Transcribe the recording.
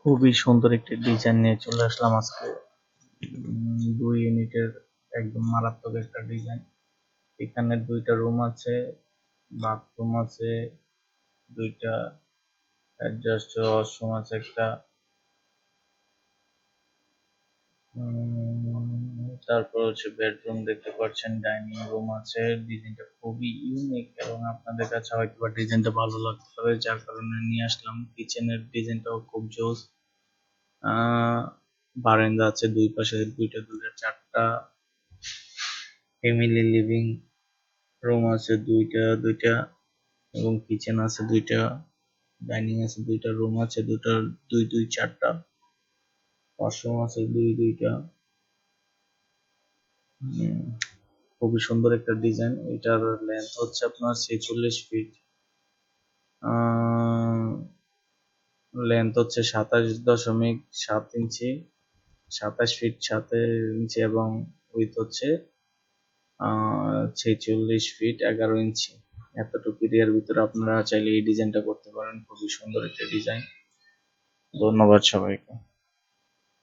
খুবই সুন্দর একটি ডিজাইন নিয়ে চলে আসলাম আজকে। 2 ইউনিটের একদম মারাত্মক একটা ডিজাইন। এখানে 2টা রুম আছে, বাথরুম আছে, 2টা অ্যাডজাস্ট ওয়াশরুম আছে একটা। তারপর হচ্ছে বেডরুম দেখতে পাচ্ছেন, ডাইনিং রুম আছে। ডিজাইনটা খুবই ইউনিক এবং আপনাদের কাছে হয়তো বা ডিজাইনটা ভালো লাগতে পারে, যার কারণে নিয়ে আসলাম। কিচেনের ডিজাইনটাও খুব জোস। বারান্দা আছে দুই পাশে, 2টা 4টা। ফ্যামিলি লিভিং রুম আছে 2টা এবং কিচেন আছে 2টা, ডাইনিং আছে 2টা, রুম আছে 4টা, ওয়াশরুম আছে 2টা। খুবই সুন্দর একটা ডিজাইন। এটার লেন্থ হচ্ছে আপনার 46 ফিট, লেন্থ হচ্ছে 27.7 ইঞ্চি, 27 ফিট 7 ইঞ্চি এবং উইথ হচ্ছে 46 ফিট 11 ইঞ্চি। এতটুকু এরিয়ার ভিতরে আপনারা চাইলে এই ডিজাইনটা করতে পারেন। খুবই সুন্দর একটা ডিজাইন। ধন্যবাদ সবাইকে।